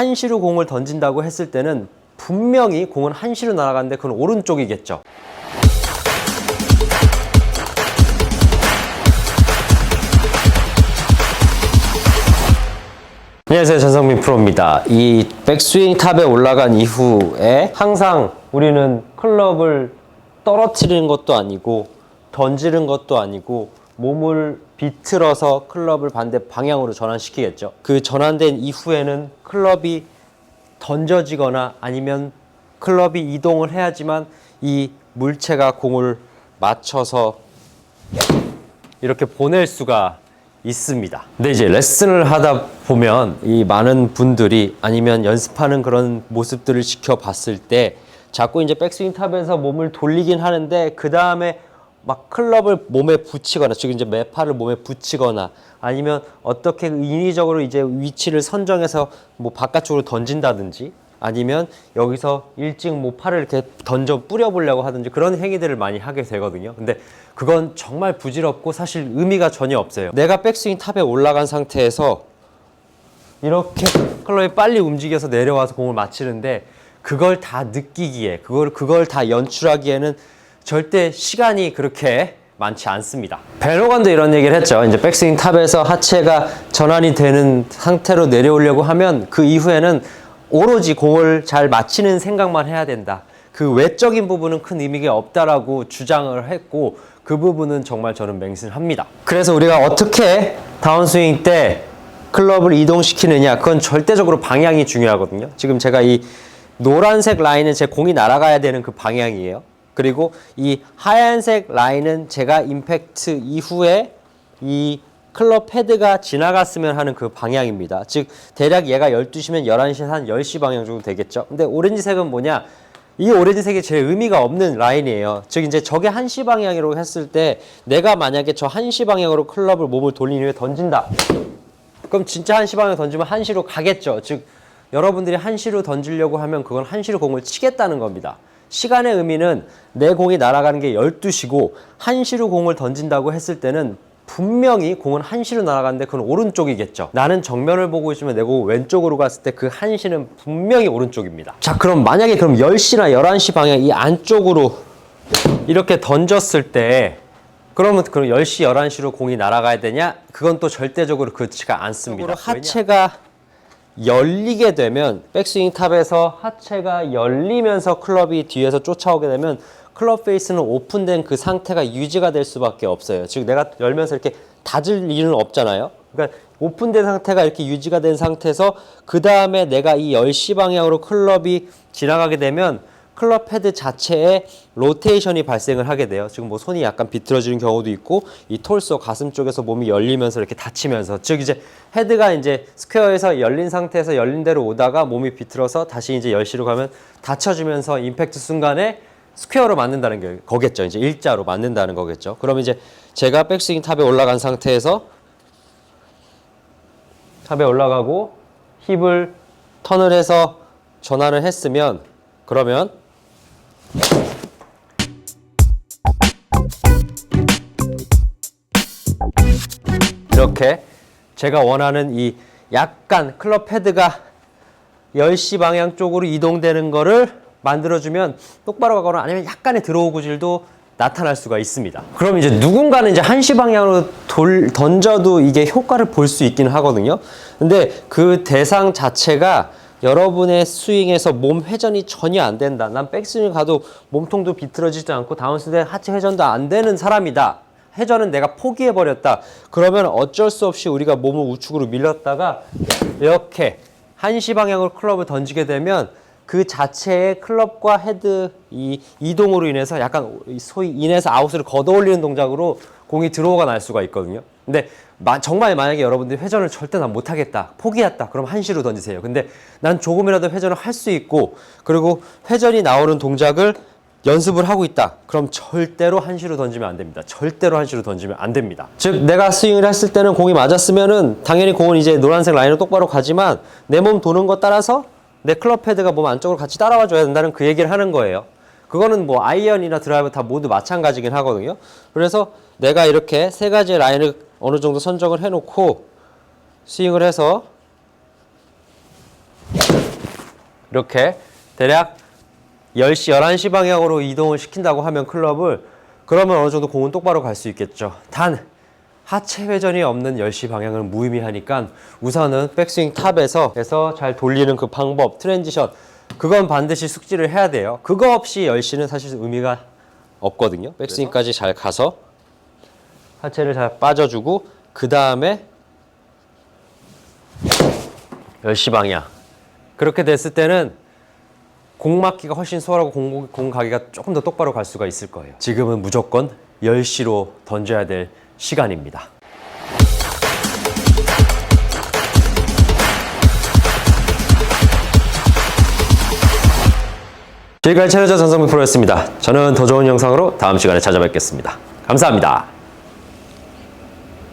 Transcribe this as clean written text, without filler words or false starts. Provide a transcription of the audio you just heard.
한시로 공을 던진다고 했을 때는 분명히 공은 한시로 날아가는데 그건 오른쪽이겠죠. 안녕하세요, 전성민 프로입니다. 이 백스윙 탑에 올라간 이후에 항상 우리는 클럽을 떨어뜨리는 것도 아니고 던지는 것도 아니고 몸을 비틀어서 클럽을 반대 방향으로 전환시키겠죠. 그 전환된 이후에는 클럽이 던져지거나 아니면 클럽이 이동을 해야지만 이 물체가 공을 맞춰서 이렇게 보낼 수가 있습니다. 근데 이제 레슨을 하다 보면 이 많은 분들이 아니면 연습하는 그런 모습들을 지켜봤을 때 자꾸 이제 백스윙 탑에서 몸을 돌리긴 하는데 그 다음에 막 클럽을 몸에 붙이거나 즉 이제 매파를 몸에 붙이거나 아니면 어떻게 인위적으로 이제 위치를 선정해서 뭐 바깥쪽으로 던진다든지 아니면 여기서 일찍 뭐 팔을 이렇게 던져 뿌려보려고 하든지 그런 행위들을 많이 하게 되거든요. 근데 그건 정말 부질없고 사실 의미가 전혀 없어요. 내가 백스윙 탑에 올라간 상태에서 이렇게 클럽이 빨리 움직여서 내려와서 공을 맞히는데 그걸 다 느끼기에 그걸 다 연출하기에는 절대 시간이 그렇게 많지 않습니다. 벤호건도 이런 얘기를 했죠. 이제 백스윙 탑에서 하체가 전환이 되는 상태로 내려오려고 하면 그 이후에는 오로지 공을 잘 맞히는 생각만 해야 된다. 그 외적인 부분은 큰 의미가 없다라고 주장을 했고 그 부분은 정말 저는 맹신합니다. 그래서 우리가 어떻게 다운스윙 때 클럽을 이동시키느냐 그건 절대적으로 방향이 중요하거든요. 지금 제가 이 노란색 라인은 제 공이 날아가야 되는 그 방향이에요. 그리고 이 하얀색 라인은 제가 임팩트 이후에 이 클럽 헤드가 지나갔으면 하는 그 방향입니다. 즉 대략 얘가 12시면 11시에서 한 10시 방향 정도 되겠죠. 근데 오렌지색은 뭐냐? 이 오렌지색이 제일 의미가 없는 라인이에요. 즉 이제 저게 1시 방향으로 했을 때 내가 만약에 저 1시 방향으로 클럽을 몸을 돌린 후에 던진다. 그럼 진짜 1시 방향 던지면 1시로 가겠죠. 즉 여러분들이 1시로 던지려고 하면 그건 1시로 공을 치겠다는 겁니다. 시간의 의미는 내 공이 날아가는 게 12시고 1시로 공을 던진다고 했을 때는 분명히 공은 1시로 날아가는데 그건 오른쪽이겠죠. 나는 정면을 보고 있으면 내 공 왼쪽으로 갔을 때 그 1시는 분명히 오른쪽입니다. 자, 그럼 만약에 그럼 10시나 11시 방향 이 안쪽으로 이렇게 던졌을 때 그러면 10시, 11시로 공이 날아가야 되냐? 그건 또 절대적으로 그렇지가 않습니다. 하체가 열리게 되면 백스윙 탑에서 하체가 열리면서 클럽이 뒤에서 쫓아오게 되면 클럽 페이스는 오픈된 그 상태가 유지가 될 수밖에 없어요. 즉 내가 열면서 이렇게 닫을 일은 없잖아요. 그러니까 오픈된 상태가 이렇게 유지가 된 상태에서 그 다음에 내가 이 10시 방향으로 클럽이 지나가게 되면 클럽 헤드 자체에 로테이션이 발생을 하게 돼요. 지금 뭐 손이 약간 비틀어지는 경우도 있고 이 톨소 가슴 쪽에서 몸이 열리면서 이렇게 닫히면서 즉 이제 헤드가 이제 스퀘어에서 열린 상태에서 열린 대로 오다가 몸이 비틀어서 다시 이제 10시로 가면 닫혀지면서 임팩트 순간에 스퀘어로 맞는다는 게 거겠죠. 이제 일자로 맞는다는 거겠죠. 그러면 이제 제가 백스윙 탑에 올라간 상태에서 탑에 올라가고 힙을 턴을 해서 전환을 했으면 그러면 이렇게 제가 원하는 이 약간 클럽 헤드가 10시 방향 쪽으로 이동되는 거를 만들어주면 똑바로 가거나 아니면 약간의 드로우구질도 나타날 수가 있습니다. 그럼 이제 누군가는 이제 1시 방향으로 던져도 이게 효과를 볼 수 있긴 하거든요. 근데 그 대상 자체가 여러분의 스윙에서 몸 회전이 전혀 안 된다. 난 백스윙 가도 몸통도 비틀어지지 않고 다운스윙 하체 회전도 안 되는 사람이다. 회전은 내가 포기해버렸다. 그러면 어쩔 수 없이 우리가 몸을 우측으로 밀렸다가 이렇게 1시 방향으로 클럽을 던지게 되면 그 자체의 클럽과 헤드 이 이동으로 인해서 약간 소위 인에서 아웃을 걷어올리는 동작으로 공이 드로우가 날 수가 있거든요. 근데 정말 만약에 여러분들이 회전을 절대 난 못하겠다, 포기했다, 그럼 1시로 던지세요. 근데 난 조금이라도 회전을 할 수 있고 그리고 회전이 나오는 동작을 연습을 하고 있다. 그럼 절대로 1시로 던지면 안 됩니다. 절대로 1시로 던지면 안 됩니다. 즉 내가 스윙을 했을 때는 공이 맞았으면은 당연히 공은 이제 노란색 라인으로 똑바로 가지만 내 몸 도는 것 따라서 내 클럽 헤드가 몸 안쪽으로 같이 따라와 줘야 된다는 그 얘기를 하는 거예요. 그거는 뭐 아이언이나 드라이버 다 모두 마찬가지긴 하거든요. 그래서 내가 이렇게 세 가지의 라인을 어느 정도 선정을 해놓고 스윙을 해서 이렇게 대략 10시, 11시 방향으로 이동을 시킨다고 하면 클럽을, 그러면 어느 정도 공은 똑바로 갈 수 있겠죠. 단 하체 회전이 없는 10시 방향은 무의미하니까 우선은 백스윙 탑에서 잘 돌리는 그 방법, 트랜지션, 그건 반드시 숙지를 해야 돼요. 그거 없이 10시는 사실 의미가 없거든요. 백스윙까지 잘 가서 하체를 잘 빠져주고 그 다음에 10시 방향. 그렇게 됐을 때는 공 맞기가 훨씬 수월하고 공 가기가 조금 더 똑바로 갈 수가 있을 거예요. 지금은 무조건 10시로 던져야 될 시간입니다. 지금까지 채널자 전성민 프로였습니다. 저는 더 좋은 영상으로 다음 시간에 찾아뵙겠습니다. 감사합니다.